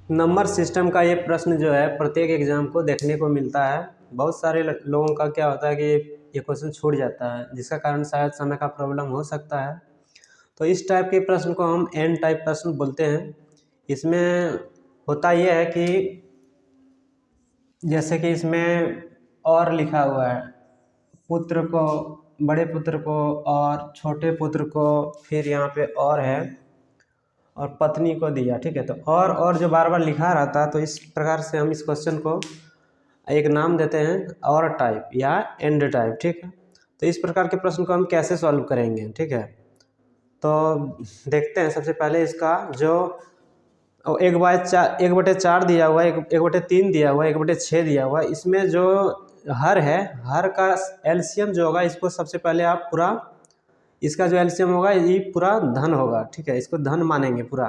Number system का ये प्रश्न जो है प्रत्येक एग्जाम को देखने को मिलता है। बहुत सारे लोगों का क्या होता है कि ये क्वेश्चन छूट जाता है, जिसका कारण शायद समय का प्रॉब्लम हो सकता है। तो इस टाइप के प्रश्न को हम एन टाइप प्रश्न बोलते हैं। इसमें होता यह है कि जैसे कि इसमें और लिखा हुआ है, पुत्र को, बड़े पुत्र को और छोटे पुत्र को, फिर यहाँ पे और है और पत्नी को दिया। ठीक है, तो और जो बार बार लिखा रहता है, तो इस प्रकार से हम इस क्वेश्चन को एक नाम देते हैं और टाइप या एंड टाइप। ठीक है, तो इस प्रकार के प्रश्न को हम कैसे सॉल्व करेंगे। ठीक है, तो देखते हैं। सबसे पहले इसका जो 1/4 दिया हुआ है, 1/3 दिया हुआ है, 1/6 दिया हुआ है, इसमें जो हर है, हर का एलसीएम जो होगा, इसको सबसे पहले आप पूरा, इसका जो एलसीएम होगा ये पूरा धन होगा। ठीक है, इसको धन मानेंगे पूरा।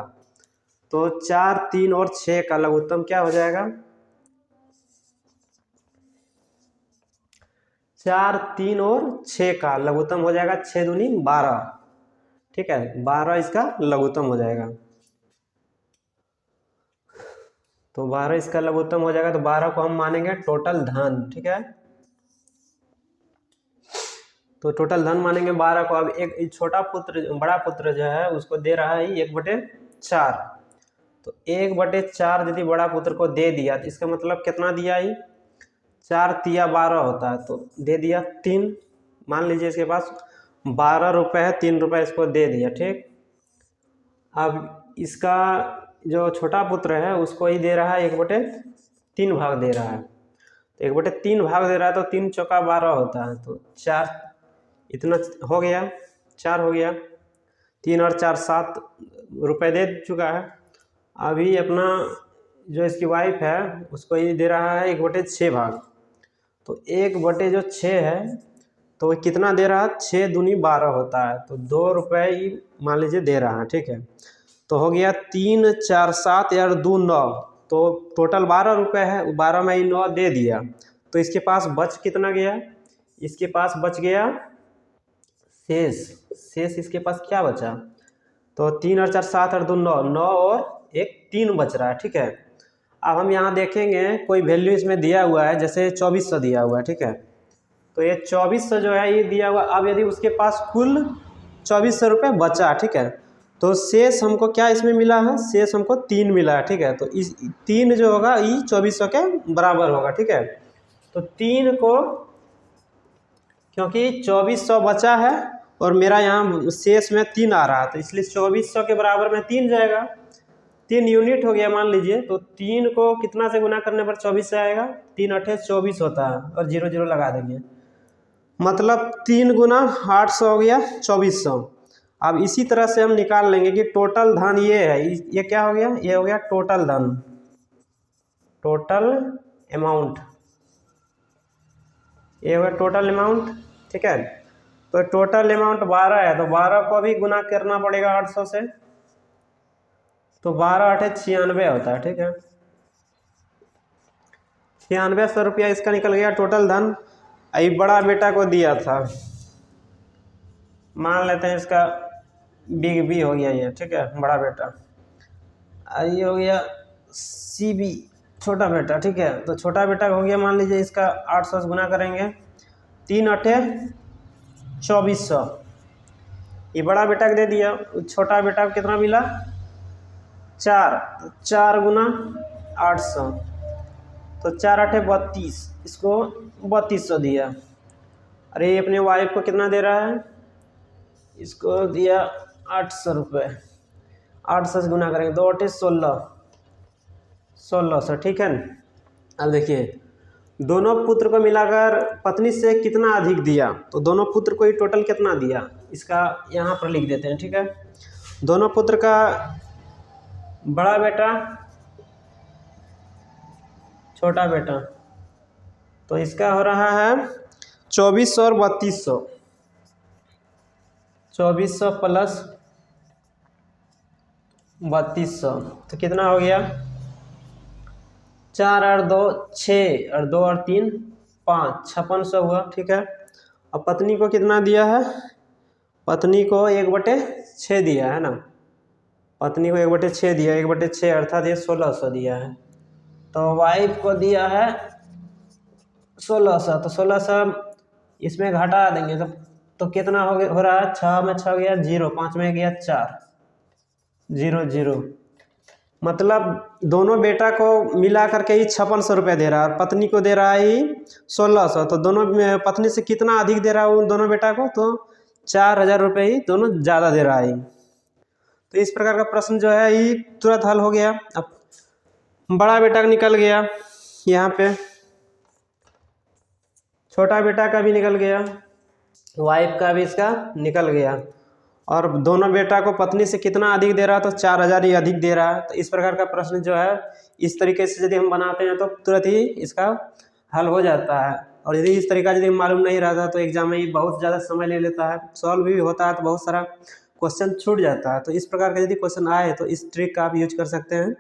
तो 4, 3 और 6 का लघुत्तम क्या हो जाएगा? 4, 3 और 6 का लघुत्तम हो जाएगा 6 दूनी 12। ठीक है, 12 इसका लघुत्तम हो जाएगा। तो 12 इसका लघुत्तम हो जाएगा, तो 12 को हम मानेंगे टोटल धन। ठीक है, तो टोटल धन मानेंगे 12 को। अब एक छोटा पुत्र, बड़ा पुत्र जो है, उसको दे रहा है 1/4। तो 1/4 यदि बड़ा पुत्र को दे दिया, तो इसका मतलब कितना दिया? ही 4 तिया 12 होता है, तो दे दिया 3। मान लीजिए इसके पास 12 रुपये है, 3 रुपये इसको दे दिया। ठीक, अब इसका जो छोटा पुत्र है उसको ही दे रहा है 1/3 भाग दे रहा है। तो 1/3 भाग दे रहा है, तो 3 चौका 12 होता है, तो 4 इतना हो गया, 4 हो गया। 3 और 4 7 रुपये दे चुका है। अभी अपना जो इसकी वाइफ है उसको ये दे रहा है 1/6 भाग। तो 1/6 है, तो कितना दे रहा है? 6 दूनी 12 होता है, तो 2 रुपये ही मान लीजिए दे रहा है। ठीक है, तो हो गया 3 4 7 और 2 9, तो टोटल 12 रुपये है, 12 में ही 9 दे दिया। तो इसके पास बच कितना गया? इसके पास बच गया शेष इसके पास क्या बचा? तो 3 और 4 7 और 2 9, 9 और 1 3 बच रहा है। ठीक है, अब हम यहाँ देखेंगे कोई वैल्यू इसमें दिया हुआ है, जैसे 2400 दिया हुआ है। ठीक है, तो ये 2400 जो है ये दिया हुआ। अब यदि उसके पास कुल 2400 रुपये बचा, ठीक है, तो शेष हमको क्या इसमें मिला है? शेष हमको 3 मिला है। ठीक है, तो इस 3 जो होगा ये 2400 के बराबर होगा। ठीक है, तो 3 को, क्योंकि 2400 बचा है और मेरा यहाँ शेष में 3 आ रहा है, तो इसलिए 2400 के बराबर में 3 जाएगा। 3 यूनिट हो गया मान लीजिए, तो 3 को कितना से गुना करने पर 24 से आएगा? 3 8 24 होता है, और 0 0 लगा देंगे, मतलब 3 गुना 800 हो गया 2400। अब इसी तरह से हम निकाल लेंगे कि टोटल धन ये है, ये क्या हो गया? ये हो गया टोटल धन, टोटल अमाउंट, ये हो गया टोटल अमाउंट। ठीक है, तो टोटल अमाउंट 12 है, तो 12 को भी गुना करना पड़ेगा 800 से, तो 12 8 96 होता है। ठीक है, 9600 रुपया इसका निकल गया टोटल धन। ये बड़ा बेटा को दिया था, मान लेते हैं इसका बिग बी हो गया ये। ठीक है, बड़ा बेटा। ये हो गया सी बी, छोटा बेटा। ठीक है, तो छोटा बेटा हो गया, मान लीजिए इसका 800 से गुना करेंगे, 3 8 2400, ये बड़ा बेटा को दे दिया। छोटा बेटा को कितना मिला? 4, 4 गुना 800, तो 4 8 32, इसको 3200 दिया। अरे अपने वाइफ को कितना दे रहा है? इसको दिया 800 रुपये, 800 से गुना करेंगे, 2 8 16, 1600। ठीक है, अब देखिए दोनों पुत्र को मिलाकर पत्नी से कितना अधिक दिया, तो दोनों पुत्र को ही टोटल कितना दिया, इसका यहाँ पर लिख देते हैं। ठीक है, दोनों पुत्र का बड़ा बेटा, छोटा बेटा, तो इसका हो रहा है 2400 और 3200, 2400 प्लस 3200, तो कितना हो गया? 4 और 2 6 और 2 और 3 5, 5600 हुआ। ठीक है, अब पत्नी को कितना दिया है? पत्नी को 1/6 दिया है ना, पत्नी को 1/6 दिया, 1/6 अर्थात ये 1600 दिया है। तो वाइफ को दिया है 1600, तो 1600 इसमें घटा देंगे तो कितना हो रहा है, 6 में 6 गया 0, 5 में गया 4, 0 0, मतलब दोनों बेटा को मिला करके ही 5600 रुपये दे रहा है और पत्नी को दे रहा है ही 1600। तो दोनों पत्नी से कितना अधिक दे रहा है उन दोनों बेटा को, तो 4000 रुपये ही दोनों ज़्यादा दे रहा है। तो इस प्रकार का प्रश्न जो है ये तुरंत हल हो गया। अब बड़ा बेटा निकल गया, यहाँ पे छोटा बेटा का भी निकल गया, वाइफ का भी इसका निकल गया, और दोनों बेटा को पत्नी से कितना अधिक दे रहा है, तो 4000 ही अधिक दे रहा है। तो इस प्रकार का प्रश्न जो है इस तरीके से यदि हम बनाते हैं तो तुरंत ही इसका हल हो जाता है। और यदि इस तरीका यदि मालूम नहीं रहता तो एग्जाम में ही बहुत ज़्यादा समय ले लेता है, सॉल्व भी होता है तो बहुत सारा क्वेश्चन छूट जाता है। तो इस प्रकार का यदि क्वेश्चन आए तो इस ट्रिक का आप यूज कर सकते हैं।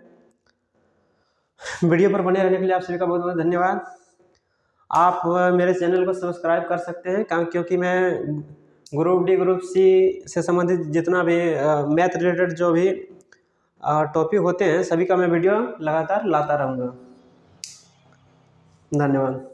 वीडियो पर बने रहने के लिए आप सभी का बहुत बहुत धन्यवाद। आप मेरे चैनल को सब्सक्राइब कर सकते हैं, क्योंकि मैं ग्रुप डी ग्रुप सी से संबंधित जितना भी मैथ रिलेटेड जो भी टॉपिक होते हैं सभी का मैं वीडियो लगातार लाता रहूँगा। धन्यवाद।